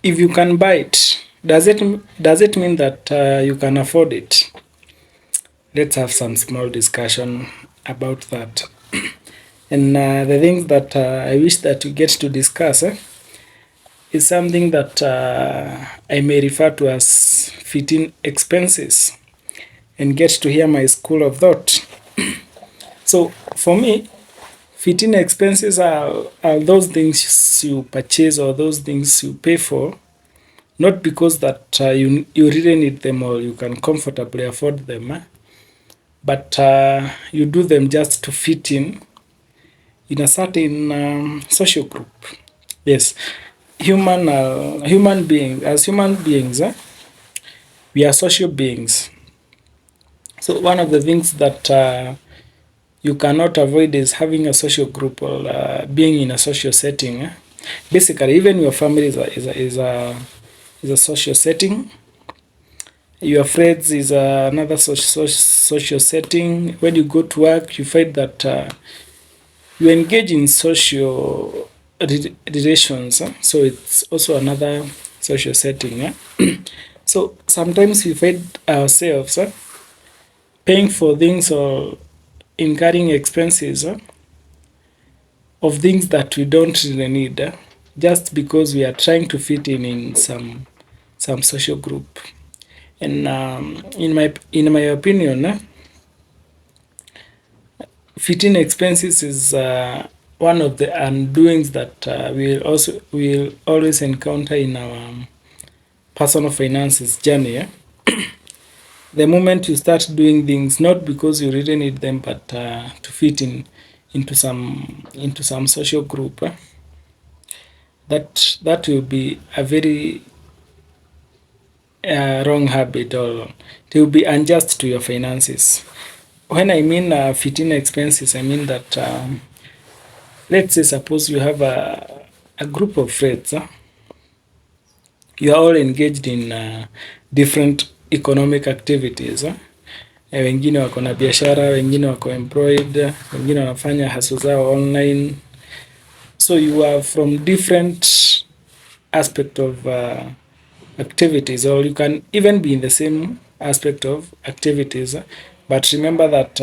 if you can buy it, does it mean that you can afford it? Let's have some small discussion about that. And the things that I wish that we get to discuss is something that I may refer to as fitting expenses, and get to hear my school of thought. So for me, fitting expenses are those things you purchase or those things you pay for, not because that you really need them or you can comfortably afford them, but you do them just to fit in a certain social group. Yes, human beings, as human beings, we are social beings. So one of the things that you cannot avoid is having a social group or being in a social setting. Basically, even your family is a social setting. Your friends is another social setting. When you go to work, you find that you engage in social relations. So it's also another social setting. So sometimes we find ourselves paying for things or incurring expenses of things that we don't really need, just because we are trying to fit in some social group. And in my opinion, fitting expenses is one of the undoings that we'll always encounter in our personal finances journey. The moment you start doing things not because you really need them, but to fit into some social group, that will be a very wrong habit, or it will be unjust to your finances. When I mean fitting expenses, I mean that let's say suppose you have a group of friends. You are all engaged in different economic activities. Wengine wako na biashara, wengine wako employed, wengine wanafanya hustle zao online. So you are from different aspect of activities, or you can even be in the same aspect of activities. But remember that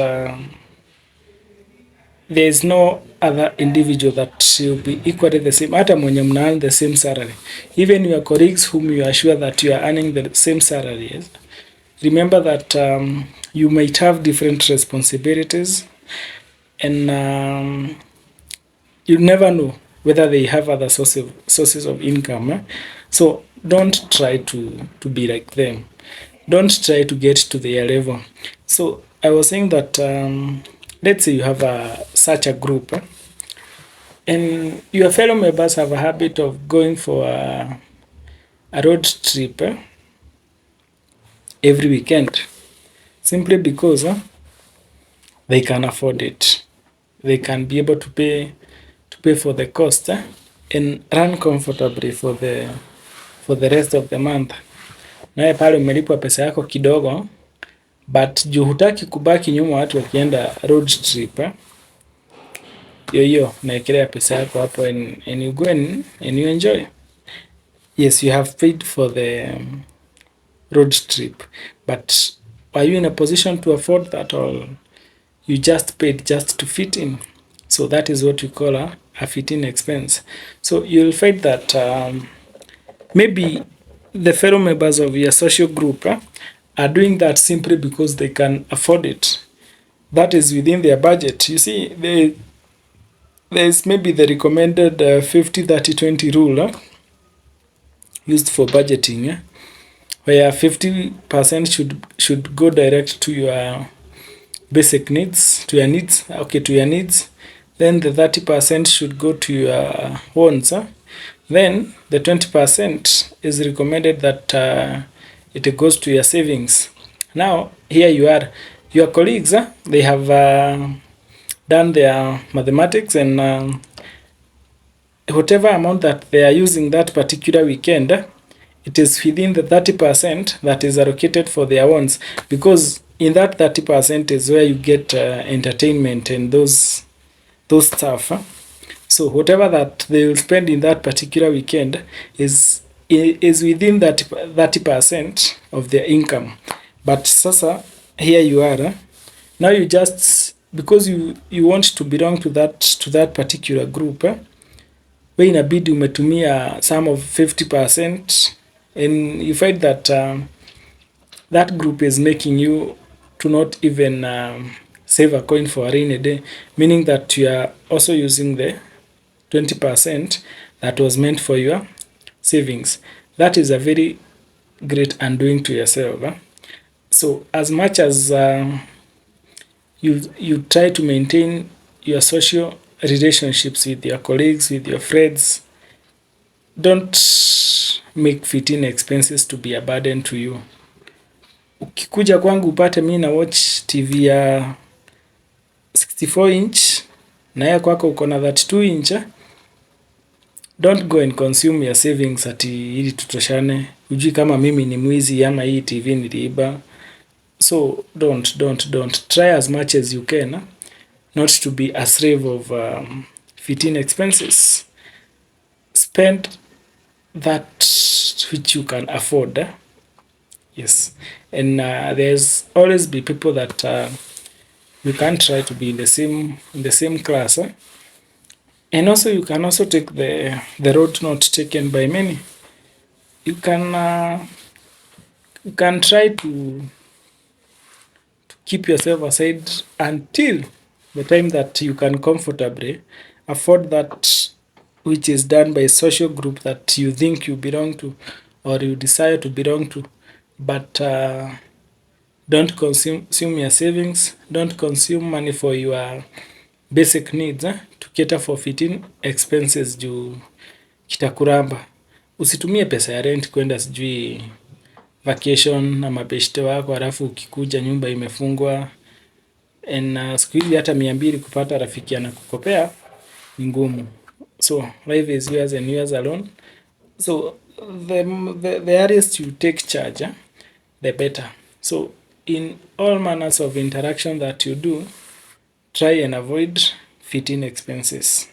there is no other individual that will be equally the same. Hata mwenye mna earn the same salary, even your colleagues whom you are sure that you are earning the same salary, yes? Remember that you might have different responsibilities, and you never know whether they have other sources of income. So don't try to be like them. Don't try to get to their level. So I was saying that let's say you have such a group, and your fellow members have a habit of going for a road trip every weekend, simply because they can afford it. They can be able to pay for the cost and run comfortably for the rest of the month. Nawe pale umelipwa pesa yako kidogo, but juu hutaki kubaki nyuma watu wakienda road trip, hiyo naekelea pesa yako hapo, and you go and you enjoy. Yes, you have paid for the road trip, but are you in a position to afford that, or you just paid just to fit in? So that is what we call a fit-in expense. So you'll find that maybe the fellow members of your social group are doing that simply because they can afford it. That is within their budget. You see, there is maybe the recommended 50-30-20 rule used for budgeting, where 50% should go direct to your basic needs, to your needs. Then the 30% should go to your wants. Then the 20% is recommended that it goes to your savings. Now, here you are. Your colleagues, they have done their mathematics, and whatever amount that they are using that particular weekend, it is within the 30% that is allocated for their wants, because in that 30% is where you get entertainment and those stuff. So whatever that they will spend in that particular weekend is is within that 30% of their income. But sasa here you are, now you just, because you want to belong to that particular group, we inabidi umetumia some of 50%, and you find that that group is making you to not even save a coin for a rainy day, meaning that you are also using the 20% that was meant for your savings. That is a very great undoing to yourself. So as much as you try to maintain your social relationships with your colleagues, with your friends, don't make fitting expenses to be a burden to you. Ukikuja kwangu upate mi na watch TV ya 64 inch na ya kwako uko na 32 inch, don't go and consume your savings ati ili tutoshane. Hujui kama mimi ni mwizi ama hii TV niliiba. So don't try as much as you can not to be a slave of fitting expenses. Spend that which you can afford. Yes, and there's always be people that you can't try to be in the same class. And also you can also take the road not taken by many. You can try to keep yourself aside until the time that you can comfortably afford that which is done by a social group that you think you belong to or you desire to belong to. But don't consume your savings, don't consume money for your basic needs to cater for fitting expenses juu kitakuramba. Usitumie pesa ya rent kwenda sijui vacation na mabeshte wako halafu ukikuja nyumba imefungwa. And siku hizi hata 200 kupata rafiki anakukopea ni ngumu. So life is yours and yours alone. So the earliest you take charge, the better. So in all manners of interaction that you do, try and avoid fitting expenses.